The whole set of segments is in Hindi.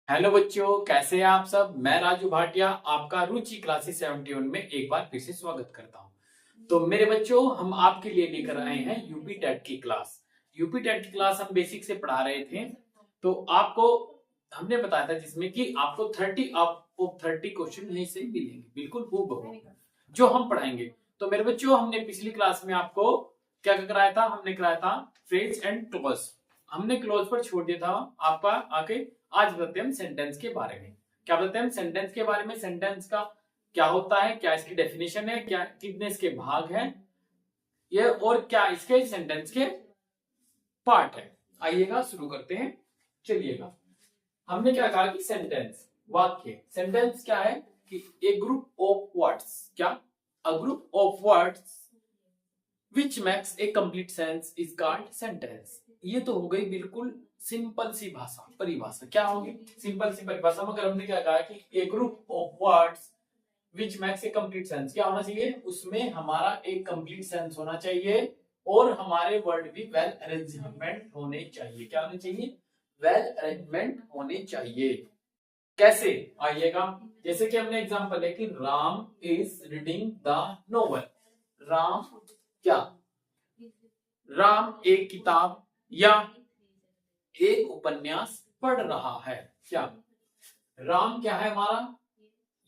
हेलो बच्चों, कैसे हैं आप सब। मैं राजू भाटिया आपका रुचि क्लासेस 71 में एक बार फिर से स्वागत करता हूं। तो मेरे बच्चों, हम आपके लिए लेकर आए हैं यूपी टेट की क्लास। यूपी टेट की क्लास हम बेसिक से पढ़ा रहे थे। तो आपको हमने बताया था जिसमें कि आपको 30 ऑफ 30 क्वेश्चन यहीं से मिलेंगे, बिल्कुल हूबहू जो हम पढ़ाएंगे। तो मेरे बच्चों, हमने पिछली क्लास में आपको क्या क्या कराया था। हमने कराया था फ्रेज एंड क्लॉज। हमने क्लोज पर छोड़ दिया था आपका आके। आज बताते हैं हम सेंटेंस के बारे में। क्या बताते हैं हम सेंटेंस के बारे में। सेंटेंस का क्या होता है, क्या इसकी डेफिनेशन है, क्या कितने इसके भाग हैं ये, और क्या इसके सेंटेंस के पार्ट है। आइएगा शुरू करते हैं। चलिएगा, हमने क्या कहा कि सेंटेंस वाक्य। सेंटेंस क्या है कि ए ग्रुप ऑफ वर्ड्स। क्या? A group of words which makes a complete sense is called sentence. ये तो हो गई बिल्कुल सिंपल सी भाषा, परिभाषा। क्या होगी सिंपल सी परिभाषा। मगर हमने क्या कहा कि a group of words which makes a complete sense. क्या होना चाहिए उसमें? हमारा एक कंप्लीट सेंस होना चाहिए और हमारे वर्ड भी वेल अरेंजमेंट होने चाहिए। क्या होने चाहिए? वेल अरेंजमेंट होने चाहिए। कैसे? आइएगा, जैसे कि हमने एग्जांपल है कि Ram is reading the novel. Ram क्या? राम एक किताब या एक उपन्यास पढ़ रहा है। क्या? राम क्या है हमारा?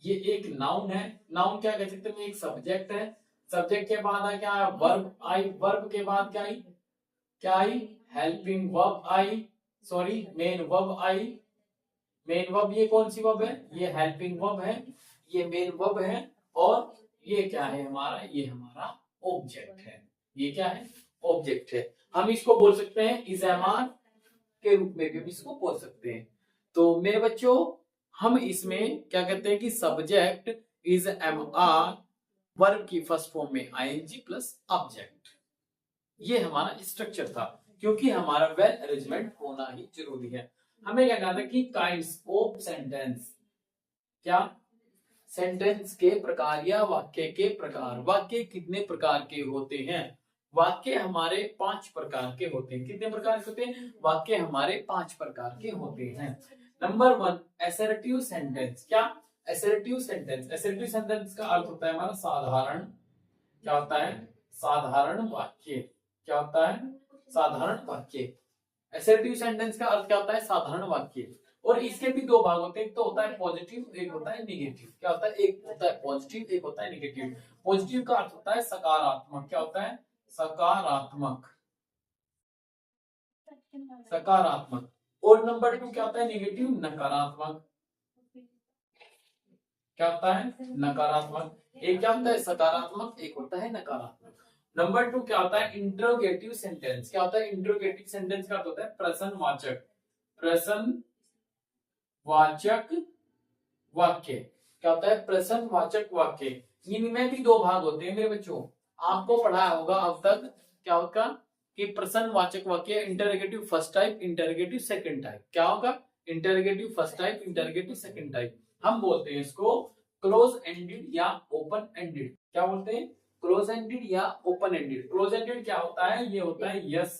ये एक नाउन है। नाउन क्या कह सकते हैं? एक सब्जेक्ट है। सब्जेक्ट के बाद आ क्या है? Verb I. वर्ब के बाद क्या आई? क्या आई? हेल्पिंग वर्ब आई। सॉरी, मेन वर्ब आई। मेन वर्ब ये कौन सी वर्ब है? ये हेल्पिंग वर्ब है। ये मेन वर्ब है। और ये क्या है हमारा? ये हमारा ऑब्जेक्ट है। ये क्या है? ऑब्जेक्ट है। हम इसको बोल सकते हैं इज़ामार के रूप में भी इसको बोल सकते हैं। तो मेरे बच्चों, हम इसमें क्या कहते हैं कि subject is am are, verb की फर्स्ट फॉर्म में आईएनजी प्लस ऑब्जेक्ट। ये हमारा स्ट्रक्चर था, क्योंकि हमारा वेल अरेंजमेंट होना ही जरूरी है। हमें क्या कहा था कि काइंड्स ऑफ सेंटेंस। क्या? सेंटेंस के प्रकार या वाक्य के प्रकार। वाक्य कितने प्रकार के होते हैं? वाक्य हमारे 5 प्रकार के होते हैं। कितने प्रकार के होते हैं? वाक्य हमारे 5 प्रकार के होते हैं। Number 1, assertive sentence. क्या? Assertive sentence. असर्टिव सेंटेंस का अर्थ होता है हमारा साधारण। क्या होता है? साधारण वाक्य। क्या होता है? साधारण वाक्य। असर्टिव सेंटेंस का अर्थ क्या होता है? साधारण वाक्य। और इसके भी 2 भाग होते हैं। एक तो होता है पॉजिटिव, एक होता है निगेटिव। क्या होता है? एक होता है पॉजिटिव, एक होता है निगेटिव। पॉजिटिव का अर्थ होता है सकारात्मक। क्या होता है? सकारात्मक। सकारात्मक। और नंबर 2 क्या होता है? निगेटिव, नकारात्मक। क्या होता है? नकारात्मक। एक क्या होता है? सकारात्मक, एक होता है नकारात्मक। नंबर 2 क्या होता है? Interrogative sentence. क्या होता है? इंट्रोगेटिव सेंटेंस का अर्थ होता है प्रश्नवाचक। प्रश्नवाचक वाक्य। क्या होता है? प्रश्नवाचक वाक्य। इनमें भी 2 भाग होते हैं मेरे बच्चों। आपको पढ़ाया होगा अब तक क्या होगा कि प्रश्नवाचक वाक्य interrogative first type, interrogative second type. क्या होगा? Interrogative first type, interrogative second type. हम बोलते हैं इसको क्लोज एंडेड या ओपन एंडेड। क्या बोलते हैं? क्लोज एंडेड या ओपन एंडेड। क्लोज एंडेड क्या होता है? ये होता है यस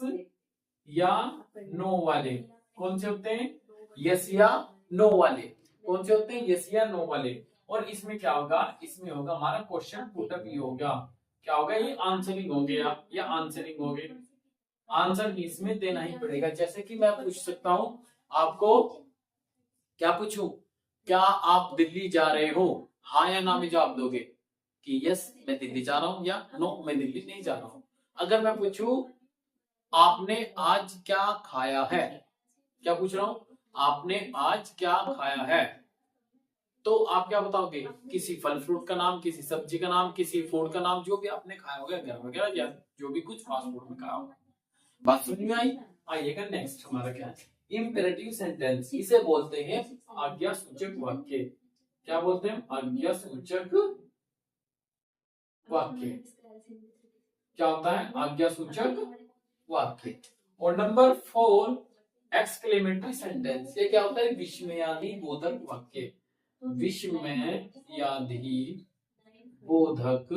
या नो वाले। कौन से होते हैं? यस या नो वाले। कौन से होते हैं? यस या नो वाले। और इसमें क्या होगा? इसमें होगा हमारा क्वेश्चन पुटअप ही होगा। क्या होगा? ये आंसरिंग होंगे या आंसरिंग होंगे। आंसर इसमें देना ही पड़ेगा। जैसे कि मैं पूछ सकता हूं आपको, क्या पूछूं? क्या आप दिल्ली जा रहे हो? हाँ या ना में जवाब दोगे कि यस मैं दिल्ली जा रहा हूं, या नो मैं दिल्ली नहीं जा रहा हूं। अगर मैं पूछूं आपने आज क्या खाया है? क्या पूछ रहा हूं? आपने आज क्या खाया है? तो आप क्या बताओगे? किसी फल फ्रूट का नाम, किसी सब्जी का नाम, किसी फूड का नाम, जो भी आपने खाया होगा घर वगैरह, या जो भी कुछ फास्ट फूड में खाया होगा। बात समझ में आई? आइएगा नेक्स्ट हमारा क्या है? Imperative sentence. इसे बोलते हैं आज्ञा सूचक वाक्य। क्या बोलते हैं? आज्ञा सूचक वाक्य। क्या होता है? आज्ञा सूचक वाक्य। और नंबर 4, एक्सक्लेमेटरी सेंटेंस। ये क्या होता है? विस्मयादि बोधक वाक्य। विस्मयादि बोधक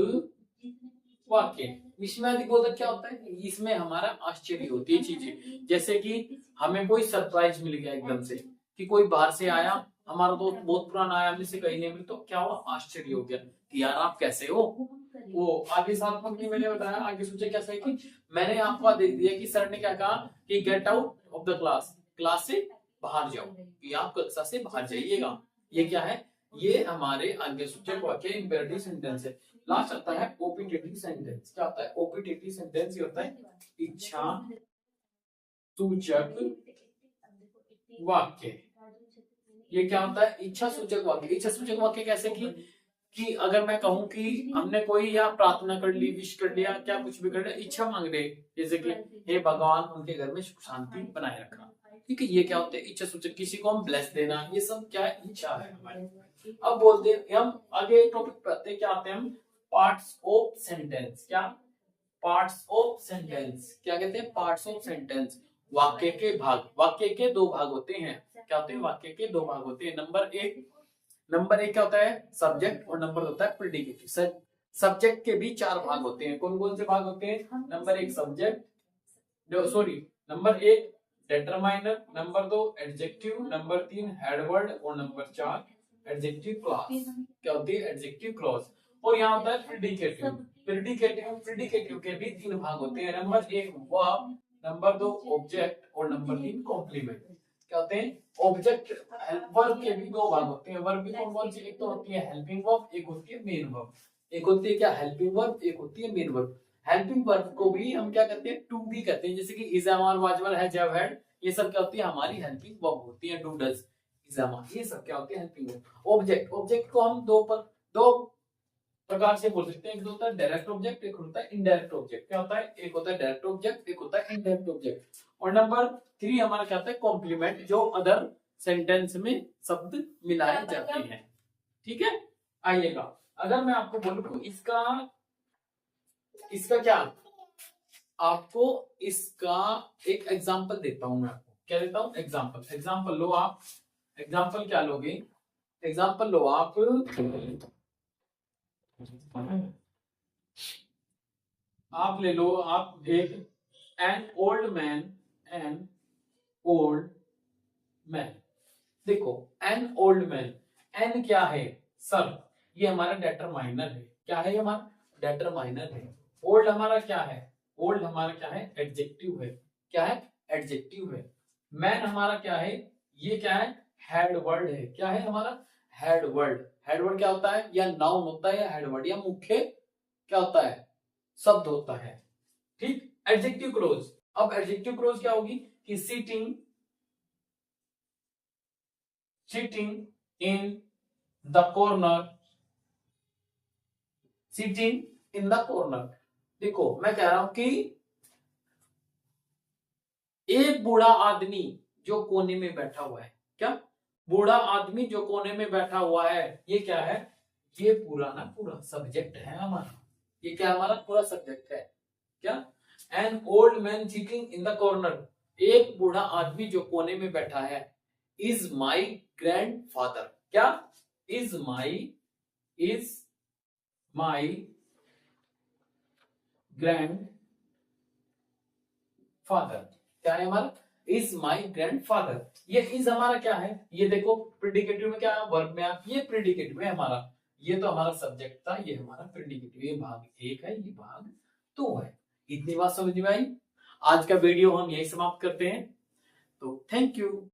वाक्य। विस्मयादि बोधक क्या होता है? इसमें हमारा आश्चर्य होती है चीजें। जैसे कि हमें कोई सरप्राइज मिल गया एकदम से, कि कोई बाहर से आया, हमारा दोस्त बहुत पुराना आया, हमने से कहीं नहीं मिले, तो क्या हुआ, आश्चर्य हो गया कि यार आप कैसे हो। वो आगे साथ में मैंने बताया, आगे सोचे कैसे कि मैंने आपको आदेश दिया कि सर ने क्या कहा कि get out of the class, class से बाहर जाओ, कि आप कक्षा से बाहर जाइएगा। ये क्या है, ये हमारे आगे सूचक वाक्य इंपेरेटिव सेंटेंस है। लास्ट आता है ओपिटेटिव सेंटेंस। क्या होता है ओपिटेटिव सेंटेंस? ये होता है इच्छा सूचक वाक्य। ये क्या होता है, इच्छा सूचक वाक्य। इच्छा सूचक वाक्य कैसे कि अगर मैं कहूं कि हमने कोई या प्रार्थना कर ली, विश कर लिया, क्या कुछ भी कर लिया, इच्छा मांग रहे, जैसे कि हे भगवान उनके घर में सुख शांति बनाए रखना, ठीक है, ये क्या होते हैं इच्छा सूचक। किसी को हम ब्लेस देना, ये सब क्या है, इच्छा है हमारी। अब बोलते हैं हम आगे टॉपिक पे आते हैं, क्या आते हैं हम, पार्ट्स ऑफ सेंटेंस। क्या पार्ट्स ऑफ सेंटेंस, क्या कहते हैं, पार्ट्स ऑफ सेंटेंस, वाक्य के भाग। वाक्य के दो भाग होते हैं। क्या होते हैं, वाक्य के दो भाग होते हैं। नंबर एक क्या होता है, सब्जेक्ट, और नंबर होता है प्रेडिकेटिव। सब्जेक्ट के भी चार भाग होते हैं। कौन कौन से भाग होते हैं, नंबर एक सब्जेक्ट, नंबर एक डिटरमाइनर, नंबर दो एडजेक्टिव, नंबर तीन हेडवर्ड, और नंबर चार एडजेक्टिव क्लॉज। क्या होती है, एडजेक्टिव क्लॉज। और यहाँ होता है प्रेडिकेटिव। प्रेडिकेटिव के भी तीन भाग होते हैं। नंबर एक वर्ब, नंबर दो ऑब्जेक्ट, और नंबर तीन कॉम्प्लीमेंट। क्या होते हैं, ऑब्जेक्ट। वर्ब के भी दो भाग होते हैं। वर्ब भी कौन कौन सी, एक तो होती है हेल्पिंग वर्ब, एक होती है मेन वर्ब। एक होती है क्या, हेल्पिंग वर्ब, एक होती है मेन वर्ब। हेल्पिंग वर्ब को भी हम क्या कहते हैं, टू भी कहते हैं, जैसे कि is, are, was, were, has, have, had, ये सब क्या होती है, हमारी हेल्पिंग वर्ब होती है। डू, डज, इज, आर, ये सब क्या होती है, हेल्पिंग वर्ब। ऑब्जेक्ट को हम दो प्रकार से बोल सकते हैं। एक होता है डायरेक्ट ऑब्जेक्ट, एक होता है इनडायरेक्ट ऑब्जेक्ट। क्या होता है, एक होता है डायरेक्ट ऑब्जेक्ट, एक होता है इनडायरेक्ट ऑब्जेक्ट। और नंबर थ्री हमारा क्या होता है, कॉम्प्लीमेंट, जो अदर सेंटेंस में शब्द मिलाए जाते हैं। ठीक है, आइएगा, अगर मैं आपको बोलूं इसका क्या, आपको इसका एक एग्जाम्पल देता हूं मैं आपको। क्या देता हूं, एग्जाम्पल लो आप। एग्जाम्पल क्या लोगे, एग्जाम्पल लो आप, ले लो आप एक एन ओल्ड मैन। देखो एन ओल्ड मैन, एन क्या है, सर, ये हमारा डिटरमाइनर है। क्या है, ये हमारा डिटरमाइनर है। ओल्ड हमारा क्या है, ओल्ड हमारा क्या है, एडजेक्टिव है। क्या है, एडजेक्टिव है। मैन हमारा क्या है, ये क्या है, हेड वर्ड है। क्या है हमारा, हेड वर्ड। हेड वर्ड क्या होता है, या नाउन होता है, या हेड वर्ड, या मुख्य क्या होता है, शब्द होता है। ठीक, एडजेक्टिव क्लोज। अब एडजेक्टिव क्लोज क्या होगी कि sitting in the corner, sitting in the corner. देखो मैं कह रहा हूं कि एक बूढ़ा आदमी जो कोने में बैठा हुआ है। क्या, बूढ़ा आदमी जो कोने में बैठा हुआ है, ये क्या है, ये पूरा सब्जेक्ट है हमारा। ये क्या हमारा पूरा सब्जेक्ट है। क्या, an old man sitting in the corner, एक बूढ़ा आदमी जो कोने में बैठा है, इज माई ग्रैंडफादर। क्या, इज माई ग्रैंड फादर। क्या है हमारा, इज माई ग्रैंडफादर। ये इज हमारा क्या है, ये देखो प्रेडिकेटिव में क्या है, वर्ब में आप, ये प्रेडिकेटिव है हमारा। ये तो हमारा सब्जेक्ट था, ये हमारा प्रेडिकेटिव। ये भाग एक है, ये भाग दो है। इतनी बात समझ में आई। आज का वीडियो हम यही समाप्त करते हैं, तो थैंक यू।